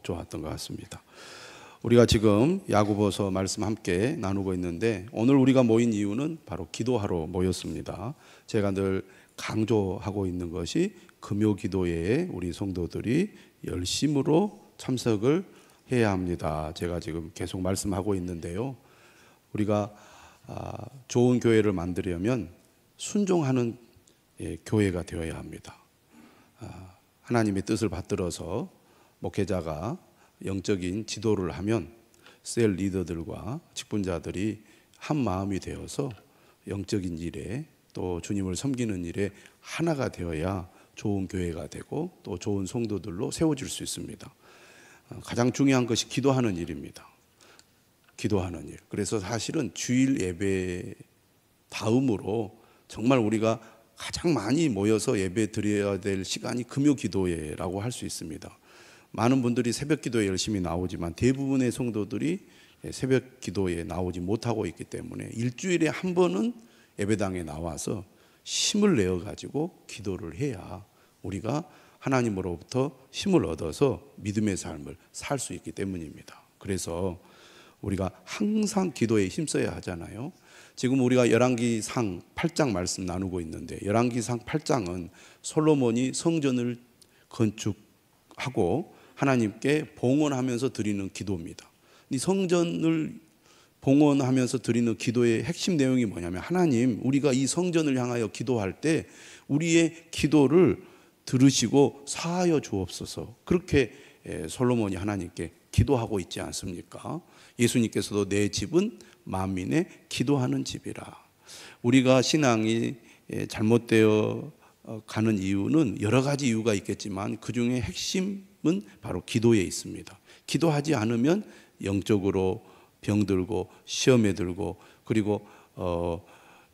좋았던 것 같습니다. 우리가 지금 야고보서 말씀 함께 나누고 있는데 오늘 우리가 모인 이유는 바로 기도하러 모였습니다. 제가 늘 강조하고 있는 것이 금요 기도회에 우리 성도들이 열심으로 참석을 해야 합니다. 제가 지금 계속 말씀하고 있는데요. 우리가 좋은 교회를 만들려면 순종하는 교회가 되어야 합니다. 하나님의 뜻을 받들어서 목회자가 영적인 지도를 하면 셀 리더들과 직분자들이 한 마음이 되어서 영적인 일에 또 주님을 섬기는 일에 하나가 되어야 좋은 교회가 되고 또 좋은 성도들로 세워질 수 있습니다. 가장 중요한 것이 기도하는 일입니다. 기도하는 일. 그래서 사실은 주일 예배 다음으로 정말 우리가 가장 많이 모여서 예배 드려야 될 시간이 금요 기도회라고 할 수 있습니다. 많은 분들이 새벽 기도에 열심히 나오지만 대부분의 성도들이 새벽 기도에 나오지 못하고 있기 때문에 일주일에 한 번은 예배당에 나와서 힘을 내어 가지고 기도를 해야 우리가 하나님으로부터 힘을 얻어서 믿음의 삶을 살 수 있기 때문입니다. 그래서 우리가 항상 기도에 힘써야 하잖아요. 지금 우리가 열왕기상 8장 말씀 나누고 있는데 열왕기상 8장은 솔로몬이 성전을 건축하고 하나님께 봉헌하면서 드리는 기도입니다. 이 성전을 봉헌하면서 드리는 기도의 핵심 내용이 뭐냐면 하나님, 우리가 이 성전을 향하여 기도할 때 우리의 기도를 들으시고 사하여 주옵소서. 그렇게 솔로몬이 하나님께 기도하고 있지 않습니까? 예수님께서도 내 집은 만민의 기도하는 집이라. 우리가 신앙이 잘못되어 가는 이유는 여러 가지 이유가 있겠지만 그 중에 핵심은 바로 기도에 있습니다. 기도하지 않으면 영적으로 병들고 시험에 들고 그리고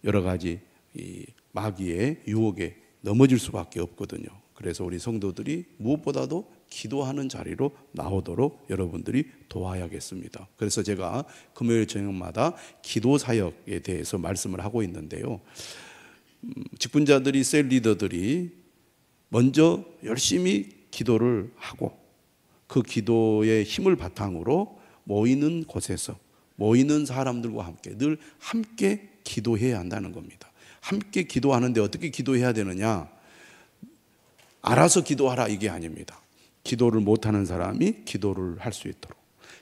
여러 가지 이 마귀의 유혹에 넘어질 수밖에 없거든요. 그래서 우리 성도들이 무엇보다도 기도하는 자리로 나오도록 여러분들이 도와야겠습니다. 그래서 제가 금요일 저녁마다 기도 사역에 대해서 말씀을 하고 있는데요. 직분자들이 셀 리더들이 먼저 열심히 기도를 하고 그 기도의 힘을 바탕으로 모이는 곳에서 모이는 사람들과 함께 늘 함께 기도해야 한다는 겁니다. 함께 기도하는데 어떻게 기도해야 되느냐? 알아서 기도하라 이게 아닙니다. 기도를 못하는 사람이 기도를 할 수 있도록,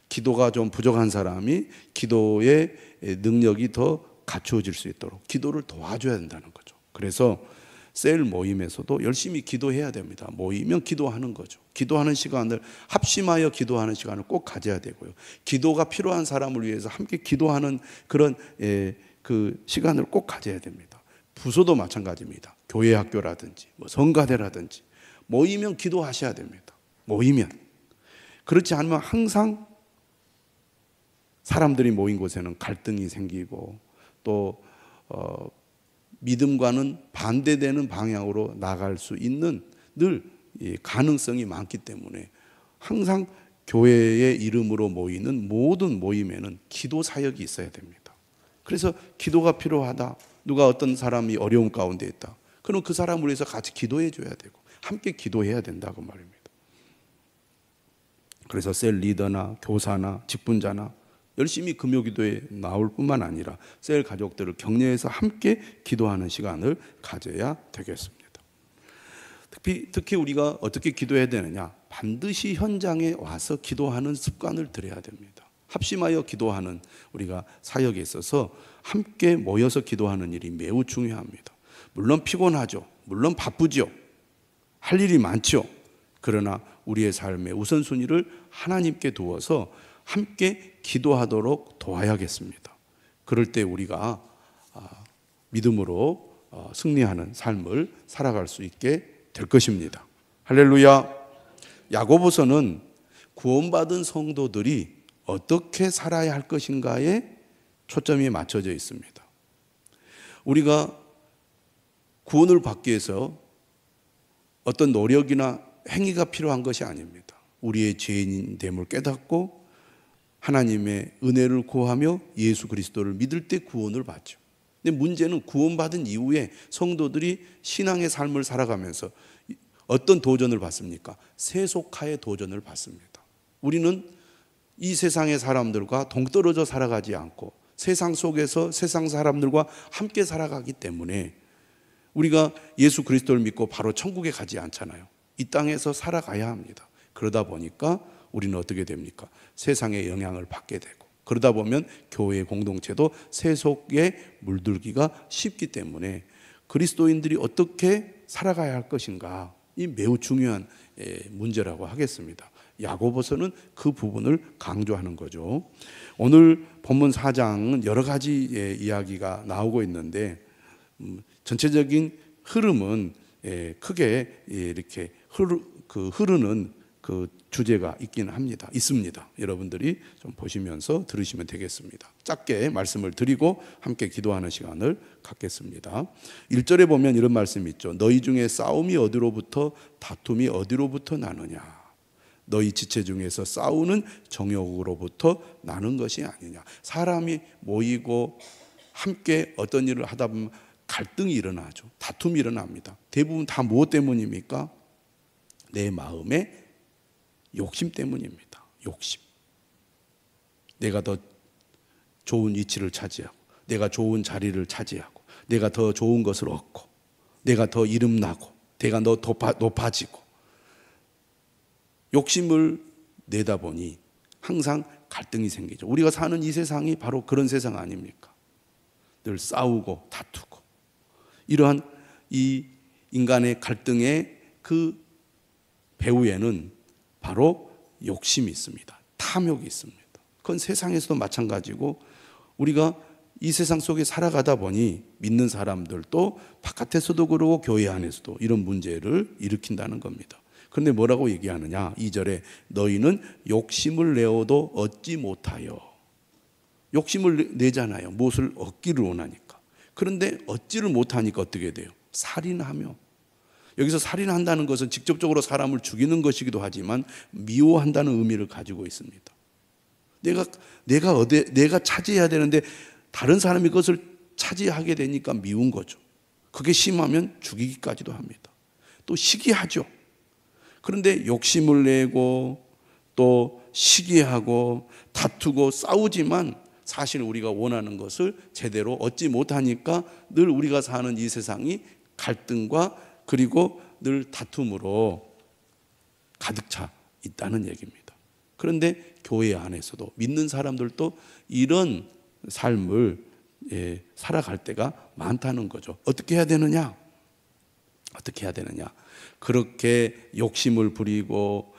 기도가 좀 부족한 사람이 기도의 능력이 더 갖추어질 수 있도록 기도를 도와줘야 된다는 거죠. 그래서 셀 모임에서도 열심히 기도해야 됩니다. 모이면 기도하는 거죠. 기도하는 시간을 합심하여 기도하는 시간을 꼭 가져야 되고요. 기도가 필요한 사람을 위해서 함께 기도하는 그런 그 시간을 꼭 가져야 됩니다. 부서도 마찬가지입니다. 교회 학교라든지 성가대라든지 모이면 기도하셔야 됩니다. 모이면. 그렇지 않으면 항상 사람들이 모인 곳에는 갈등이 생기고 또 믿음과는 반대되는 방향으로 나갈 수 있는 늘 가능성이 많기 때문에 항상 교회의 이름으로 모이는 모든 모임에는 기도 사역이 있어야 됩니다. 그래서 기도가 필요하다. 누가 어떤 사람이 어려움 가운데 있다. 그럼 그 사람을 위해서 같이 기도해 줘야 되고 함께 기도해야 된다고 말입니다. 그래서 셀 리더나 교사나 직분자나 열심히 금요 기도에 나올 뿐만 아니라 셀 가족들을 격려해서 함께 기도하는 시간을 가져야 되겠습니다. 특히 우리가 어떻게 기도해야 되느냐? 반드시 현장에 와서 기도하는 습관을 들여야 됩니다. 합심하여 기도하는 우리가 사역에 있어서 함께 모여서 기도하는 일이 매우 중요합니다. 물론 피곤하죠. 물론 바쁘죠. 할 일이 많죠. 그러나 우리의 삶의 우선순위를 하나님께 두어서 함께 기도하도록 도와야겠습니다. 그럴 때 우리가 믿음으로 승리하는 삶을 살아갈 수 있게 될 것입니다. 할렐루야. 야고보서는 구원받은 성도들이 어떻게 살아야 할 것인가에 초점이 맞춰져 있습니다. 우리가 구원을 받기 위해서 어떤 노력이나 행위가 필요한 것이 아닙니다. 우리의 죄인됨을 깨닫고 하나님의 은혜를 구하며 예수 그리스도를 믿을 때 구원을 받죠. 근데 문제는 구원받은 이후에 성도들이 신앙의 삶을 살아가면서 어떤 도전을 받습니까? 세속화의 도전을 받습니다. 우리는 이 세상의 사람들과 동떨어져 살아가지 않고 세상 속에서 세상 사람들과 함께 살아가기 때문에 우리가 예수 그리스도를 믿고 바로 천국에 가지 않잖아요. 이 땅에서 살아가야 합니다. 그러다 보니까 우리는 어떻게 됩니까? 세상의 영향을 받게 되고, 그러다 보면 교회 공동체도 세속에 물들기가 쉽기 때문에 그리스도인들이 어떻게 살아가야 할 것인가, 이 매우 중요한 문제라고 하겠습니다. 야고보서는 그 부분을 강조하는 거죠. 오늘 본문 4장은 여러 가지 이야기가 나오고 있는데 전체적인 흐름은 크게 이렇게 흐르는 그 주제가 있습니다. 여러분들이 좀 보시면서 들으시면 되겠습니다. 짧게 말씀을 드리고 함께 기도하는 시간을 갖겠습니다. 1절에 보면 이런 말씀이 있죠. 너희 중에 싸움이 어디로부터 다툼이 어디로부터 나느냐. 너희 지체 중에서 싸우는 정욕으로부터 나는 것이 아니냐. 사람이 모이고 함께 어떤 일을 하다 보면 갈등이 일어나죠. 다툼이 일어납니다. 대부분 다 무엇 때문입니까? 내 마음의 욕심 때문입니다. 욕심. 내가 더 좋은 위치를 차지하고, 내가 좋은 자리를 차지하고, 내가 더 좋은 것을 얻고, 내가 더 이름나고, 내가 더 높아지고, 욕심을 내다 보니 항상 갈등이 생기죠. 우리가 사는 이 세상이 바로 그런 세상 아닙니까? 늘 싸우고 다투고, 이러한 이 인간의 갈등의 그 배후에는 바로 욕심이 있습니다. 탐욕이 있습니다. 그건 세상에서도 마찬가지고, 우리가 이 세상 속에 살아가다 보니 믿는 사람들도 바깥에서도 그러고 교회 안에서도 이런 문제를 일으킨다는 겁니다. 그런데 뭐라고 얘기하느냐? 2절에 너희는 욕심을 내어도 얻지 못하여. 욕심을 내잖아요. 무엇을 얻기를 원하니까. 그런데 얻지를 못하니까 어떻게 돼요? 살인하며. 여기서 살인한다는 것은 직접적으로 사람을 죽이는 것이기도 하지만 미워한다는 의미를 가지고 있습니다. 내가 차지해야 되는데 다른 사람이 그것을 차지하게 되니까 미운 거죠. 그게 심하면 죽이기까지도 합니다. 또 시기하죠. 그런데 욕심을 내고 또 시기하고 다투고 싸우지만 사실 우리가 원하는 것을 제대로 얻지 못하니까 늘 우리가 사는 이 세상이 갈등과 그리고 늘 다툼으로 가득 차 있다는 얘기입니다. 그런데 교회 안에서도 믿는 사람들도 이런 삶을 살아갈 때가 많다는 거죠. 어떻게 해야 되느냐? 어떻게 해야 되느냐? 그렇게 욕심을 부리고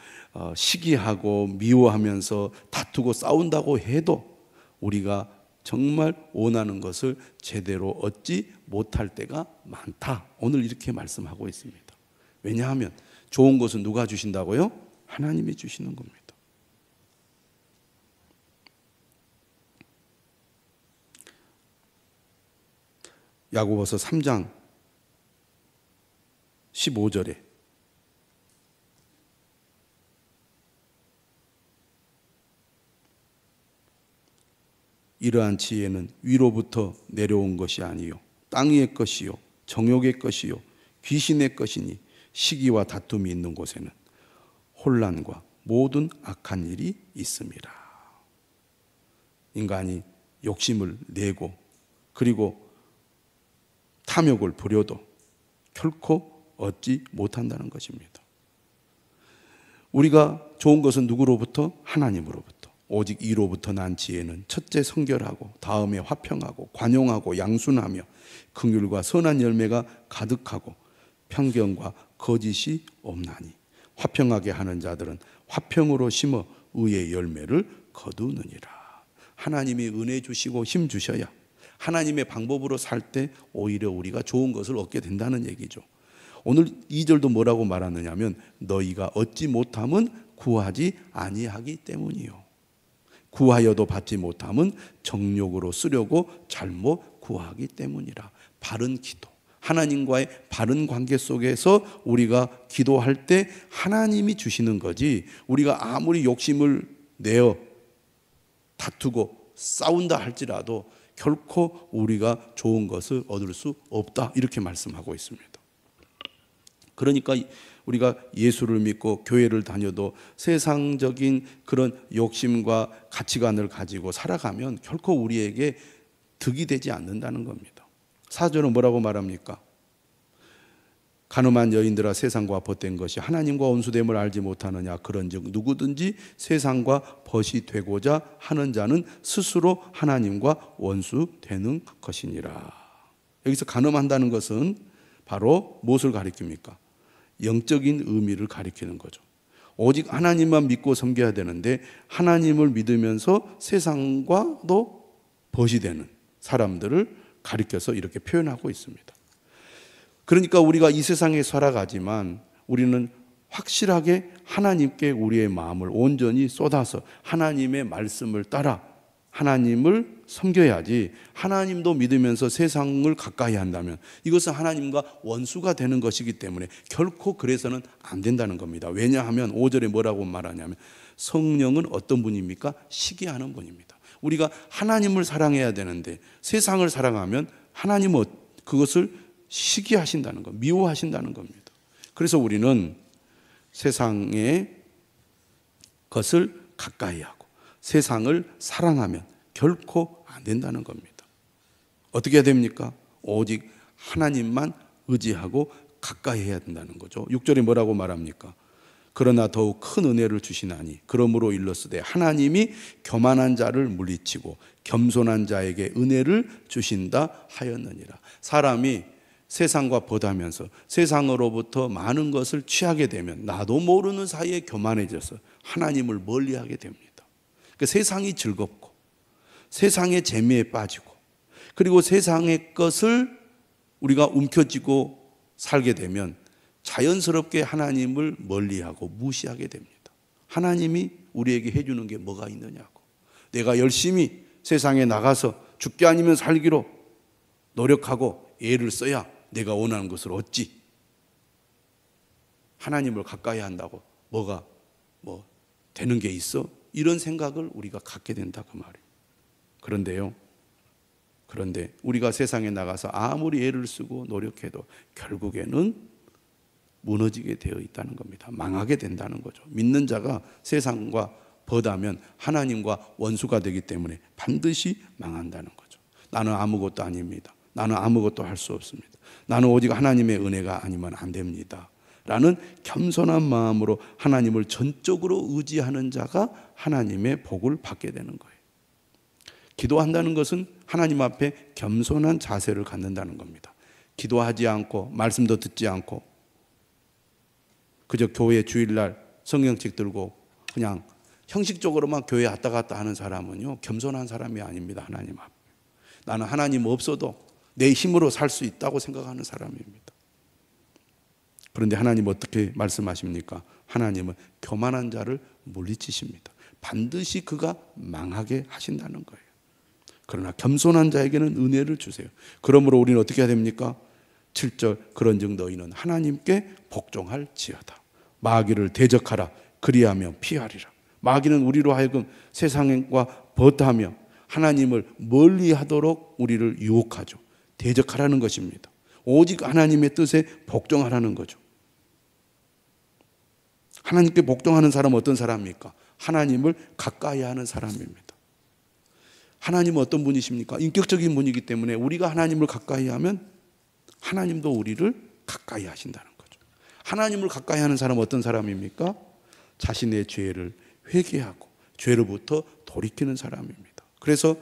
시기하고 미워하면서 다투고 싸운다고 해도 우리가 정말 원하는 것을 제대로 얻지 못할 때가 많다. 오늘 이렇게 말씀하고 있습니다. 왜냐하면 좋은 것은 누가 주신다고요? 하나님이 주시는 겁니다. 야고보서 3장 15절에 이러한 지혜는 위로부터 내려온 것이 아니요 땅 위의 것이요 정욕의 것이요 귀신의 것이니 시기와 다툼이 있는 곳에는 혼란과 모든 악한 일이 있습니다. 인간이 욕심을 내고 그리고 탐욕을 부려도 결코 얻지 못한다는 것입니다. 우리가 좋은 것은 누구로부터? 하나님으로부터. 오직 이로부터 난 지혜는 첫째 성결하고 다음에 화평하고 관용하고 양순하며 긍휼과 선한 열매가 가득하고 편견과 거짓이 없나니 화평하게 하는 자들은 화평으로 심어 의의 열매를 거두느니라. 하나님이 은혜 주시고 힘 주셔야 하나님의 방법으로 살 때 오히려 우리가 좋은 것을 얻게 된다는 얘기죠. 오늘 2절도 뭐라고 말하느냐면 너희가 얻지 못함은 구하지 아니하기 때문이요. 구하여도 받지 못함은 정욕으로 쓰려고 잘못 구하기 때문이라. 바른 기도, 하나님과의 바른 관계 속에서 우리가 기도할 때 하나님이 주시는 거지, 우리가 아무리 욕심을 내어 다투고 싸운다 할지라도 결코 우리가 좋은 것을 얻을 수 없다, 이렇게 말씀하고 있습니다. 그러니까 우리가 예수를 믿고 교회를 다녀도 세상적인 그런 욕심과 가치관을 가지고 살아가면 결코 우리에게 득이 되지 않는다는 겁니다. 사절은 뭐라고 말합니까? 가늠한 여인들아 세상과 벗된 것이 하나님과 원수됨을 알지 못하느냐. 그런즉 누구든지 세상과 벗이 되고자 하는 자는 스스로 하나님과 원수되는 것이니라. 여기서 가늠한다는 것은 바로 무엇을 가리킵니까? 영적인 의미를 가리키는 거죠. 오직 하나님만 믿고 섬겨야 되는데 하나님을 믿으면서 세상과도 벗이 되는 사람들을 가리켜서 이렇게 표현하고 있습니다. 그러니까 우리가 이 세상에 살아가지만 우리는 확실하게 하나님께 우리의 마음을 온전히 쏟아서 하나님의 말씀을 따라 하나님을 섬겨야지, 하나님도 믿으면서 세상을 가까이 한다면 이것은 하나님과 원수가 되는 것이기 때문에 결코 그래서는 안 된다는 겁니다. 왜냐하면 5절에 뭐라고 말하냐면 성령은 어떤 분입니까? 시기하는 분입니다. 우리가 하나님을 사랑해야 되는데 세상을 사랑하면 하나님은 그것을 시기하신다는 것, 미워하신다는 겁니다. 그래서 우리는 세상의 것을 가까이 하고 세상을 사랑하면 결코 안 된다는 겁니다. 어떻게 해야 됩니까? 오직 하나님만 의지하고 가까이 해야 된다는 거죠. 6절에 뭐라고 말합니까? 그러나 더욱 큰 은혜를 주시나니 그러므로 일렀으되 하나님이 교만한 자를 물리치고 겸손한 자에게 은혜를 주신다 하였느니라. 사람이 세상과 벗하면서 세상으로부터 많은 것을 취하게 되면 나도 모르는 사이에 교만해져서 하나님을 멀리하게 됩니다. 그러니까 세상이 즐겁고 세상의 재미에 빠지고 그리고 세상의 것을 우리가 움켜쥐고 살게 되면 자연스럽게 하나님을 멀리하고 무시하게 됩니다. 하나님이 우리에게 해주는 게 뭐가 있느냐고. 내가 열심히 세상에 나가서 죽기 아니면 살기로 노력하고 애를 써야 내가 원하는 것을 얻지. 하나님을 가까이 한다고 뭐가 되는 게 있어? 이런 생각을 우리가 갖게 된다 그 말이에요. 그런데 우리가 세상에 나가서 아무리 애를 쓰고 노력해도 결국에는 무너지게 되어 있다는 겁니다. 망하게 된다는 거죠. 믿는 자가 세상과 벗하면 하나님과 원수가 되기 때문에 반드시 망한다는 거죠. 나는 아무것도 아닙니다. 나는 아무것도 할 수 없습니다. 나는 오직 하나님의 은혜가 아니면 안 됩니다. 라는 겸손한 마음으로 하나님을 전적으로 의지하는 자가 하나님의 복을 받게 되는 거예요. 기도한다는 것은 하나님 앞에 겸손한 자세를 갖는다는 겁니다. 기도하지 않고 말씀도 듣지 않고 그저 교회 주일날 성경책 들고 그냥 형식적으로만 교회 왔다 갔다 하는 사람은요 겸손한 사람이 아닙니다. 하나님 앞에. 나는 하나님 없어도 내 힘으로 살 수 있다고 생각하는 사람입니다. 그런데 하나님 어떻게 말씀하십니까? 하나님은 교만한 자를 물리치십니다. 반드시 그가 망하게 하신다는 거예요. 그러나 겸손한 자에게는 은혜를 주세요. 그러므로 우리는 어떻게 해야 됩니까? 7절 그런즉 너희는 하나님께 복종할지어다. 마귀를 대적하라. 그리하며 피하리라. 마귀는 우리로 하여금 세상과 벗하며 하나님을 멀리하도록 우리를 유혹하죠. 대적하라는 것입니다. 오직 하나님의 뜻에 복종하라는 거죠. 하나님께 복종하는 사람은 어떤 사람입니까? 하나님을 가까이 하는 사람입니다. 하나님은 어떤 분이십니까? 인격적인 분이기 때문에 우리가 하나님을 가까이 하면 하나님도 우리를 가까이 하신다는 거죠. 하나님을 가까이 하는 사람은 어떤 사람입니까? 자신의 죄를 회개하고 죄로부터 돌이키는 사람입니다. 그래서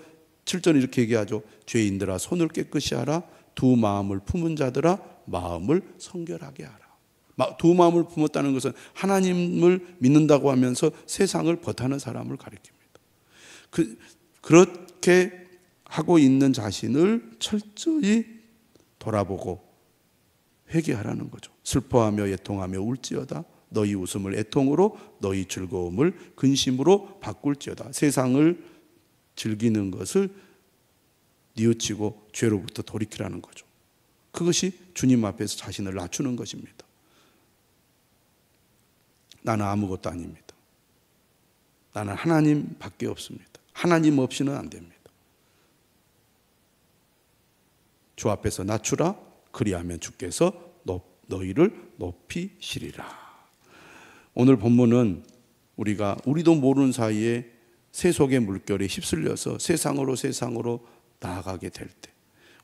7절 이렇게 얘기하죠. 죄인들아 손을 깨끗이 하라. 두 마음을 품은 자들아 마음을 성결하게 하라. 두 마음을 품었다는 것은 하나님을 믿는다고 하면서 세상을 벗하는 사람을 가리킵니다. 그렇게 하고 있는 자신을 철저히 돌아보고 회개하라는 거죠. 슬퍼하며 애통하며 울지어다. 너희 웃음을 애통으로 너희 즐거움을 근심으로 바꿀지어다. 세상을 즐기는 것을 뉘우치고 죄로부터 돌이키라는 거죠. 그것이 주님 앞에서 자신을 낮추는 것입니다. 나는 아무것도 아닙니다. 나는 하나님밖에 없습니다. 하나님 없이는 안 됩니다. 주 앞에서 낮추라. 그리하면 주께서 너희를 높이시리라. 오늘 본문은 우리도 모르는 사이에 세속의 물결에 휩쓸려서 세상으로 나아가게 될 때,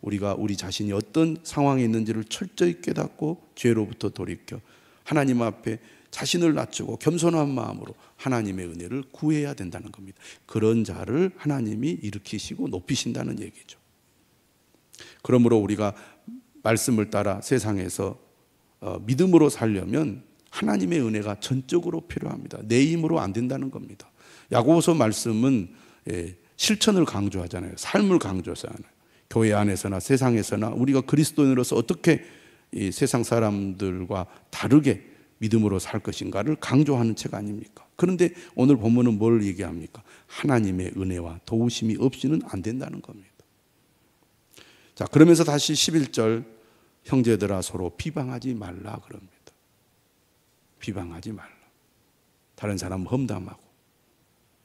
우리가 우리 자신이 어떤 상황에 있는지를 철저히 깨닫고 죄로부터 돌이켜 하나님 앞에 자신을 낮추고 겸손한 마음으로 하나님의 은혜를 구해야 된다는 겁니다. 그런 자를 하나님이 일으키시고 높이신다는 얘기죠. 그러므로 우리가 말씀을 따라 세상에서 믿음으로 살려면 하나님의 은혜가 전적으로 필요합니다. 내 힘으로 안 된다는 겁니다. 야고보서 말씀은 실천을 강조하잖아요. 삶을 강조하잖아요. 교회 안에서나 세상에서나 우리가 그리스도인으로서 어떻게 이 세상 사람들과 다르게 믿음으로 살 것인가를 강조하는 책 아닙니까? 그런데 오늘 본문은 뭘 얘기합니까? 하나님의 은혜와 도우심이 없이는 안 된다는 겁니다. 자, 그러면서 다시 11절, 형제들아 서로 비방하지 말라 그럽니다. 비방하지 말라. 다른 사람 험담하고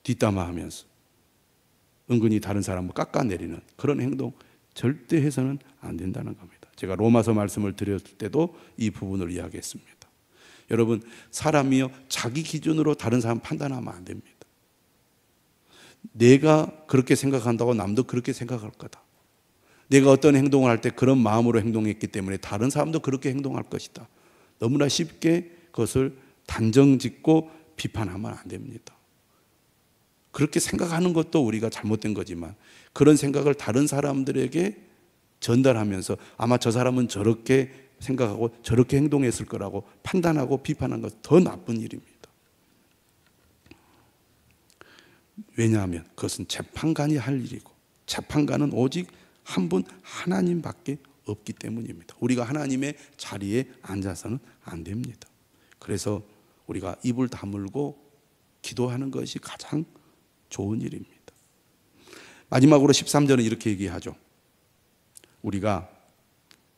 뒷담화하면서 은근히 다른 사람을 깎아내리는 그런 행동 절대 해서는 안 된다는 겁니다. 제가 로마서 말씀을 드렸을 때도 이 부분을 이야기했습니다. 여러분, 사람이요 자기 기준으로 다른 사람 판단하면 안 됩니다. 내가 그렇게 생각한다고 남도 그렇게 생각할 거다. 내가 어떤 행동을 할 때 그런 마음으로 행동했기 때문에 다른 사람도 그렇게 행동할 것이다. 너무나 쉽게 그것을 단정짓고 비판하면 안 됩니다. 그렇게 생각하는 것도 우리가 잘못된 거지만 그런 생각을 다른 사람들에게 전달하면서 아마 저 사람은 저렇게 생각하고 저렇게 행동했을 거라고 판단하고 비판하는 것 더 나쁜 일입니다. 왜냐하면 그것은 재판관이 할 일이고 재판관은 오직 한 분 하나님밖에 없기 때문입니다. 우리가 하나님의 자리에 앉아서는 안 됩니다. 그래서 우리가 입을 다물고 기도하는 것이 가장 좋은 일입니다. 마지막으로 13절은 이렇게 얘기하죠. 우리가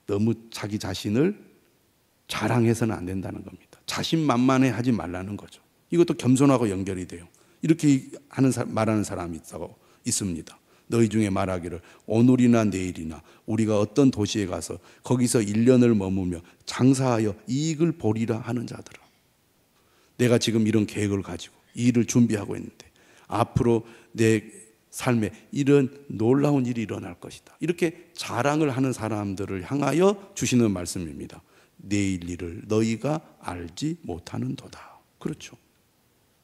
너무 자기 자신을 자랑해서는 안 된다는 겁니다. 자신만만해 하지 말라는 거죠. 이것도 겸손하고 연결이 돼요. 이렇게 말하는 사람이 있습니다. 너희 중에 말하기를 오늘이나 내일이나 우리가 어떤 도시에 가서 거기서 1년을 머무며 장사하여 이익을 보리라 하는 자들아. 내가 지금 이런 계획을 가지고 이 일을 준비하고 있는데 앞으로 내 삶에 이런 놀라운 일이 일어날 것이다. 이렇게 자랑을 하는 사람들을 향하여 주시는 말씀입니다. 내일 일을 너희가 알지 못하는도다. 그렇죠.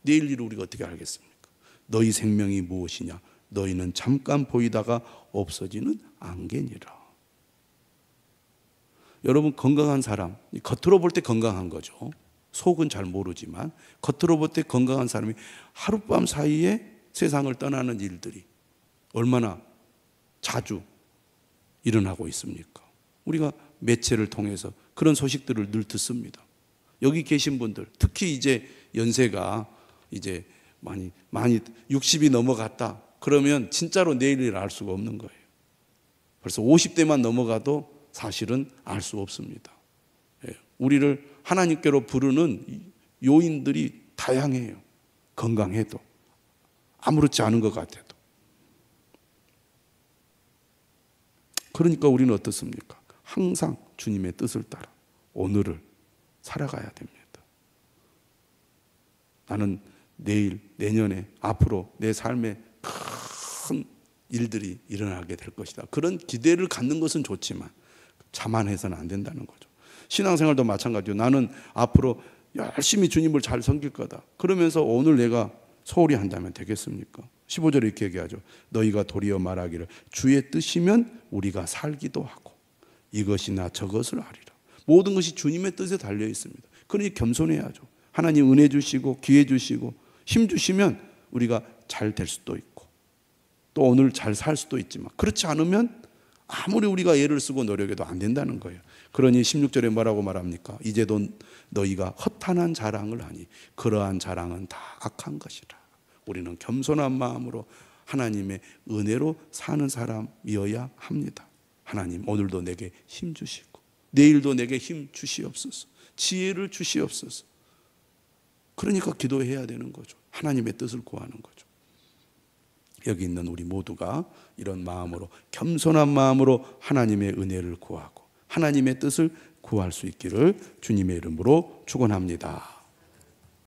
내일 일을 우리가 어떻게 알겠습니까? 너희 생명이 무엇이냐? 너희는 잠깐 보이다가 없어지는 안개니라. 여러분, 건강한 사람, 겉으로 볼 때 건강한 거죠. 속은 잘 모르지만 겉으로 볼 때 건강한 사람이 하룻밤 사이에 세상을 떠나는 일들이 얼마나 자주 일어나고 있습니까? 우리가 매체를 통해서 그런 소식들을 늘 듣습니다. 여기 계신 분들, 특히 이제 연세가 이제 많이 60이 넘어갔다. 그러면 진짜로 내일을 알 수가 없는 거예요. 벌써 50대만 넘어가도 사실은 알 수 없습니다. 우리를 하나님께로 부르는 요인들이 다양해요. 건강해도 아무렇지 않은 것 같아도. 그러니까 우리는 어떻습니까? 항상 주님의 뜻을 따라 오늘을 살아가야 됩니다. 나는 내일, 내년에, 앞으로 내 삶에 큰 일들이 일어나게 될 것이다. 그런 기대를 갖는 것은 좋지만 자만해서는 안 된다는 거죠. 신앙생활도 마찬가지로 나는 앞으로 열심히 주님을 잘 섬길 거다. 그러면서 오늘 내가 소홀히 한다면 되겠습니까? 15절에 이렇게 얘기하죠. 너희가 도리어 말하기를 주의 뜻이면 우리가 살기도 하고 이것이나 저것을 하리라. 모든 것이 주님의 뜻에 달려 있습니다. 그러니 겸손해야죠. 하나님 은혜 주시고 기회 주시고 힘 주시면 우리가 잘 될 수도 있고 또 오늘 잘 살 수도 있지만 그렇지 않으면 아무리 우리가 애를 쓰고 노력해도 안 된다는 거예요. 그러니 16절에 뭐라고 말합니까? 이제도 너희가 허탄한 자랑을 하니 그러한 자랑은 다 악한 것이라. 우리는 겸손한 마음으로 하나님의 은혜로 사는 사람이어야 합니다. 하나님 오늘도 내게 힘 주시고 내일도 내게 힘 주시옵소서. 지혜를 주시옵소서. 그러니까 기도해야 되는 거죠. 하나님의 뜻을 구하는 거죠. 여기 있는 우리 모두가 이런 마음으로 겸손한 마음으로 하나님의 은혜를 구하고 하나님의 뜻을 구할 수 있기를 주님의 이름으로 축원합니다.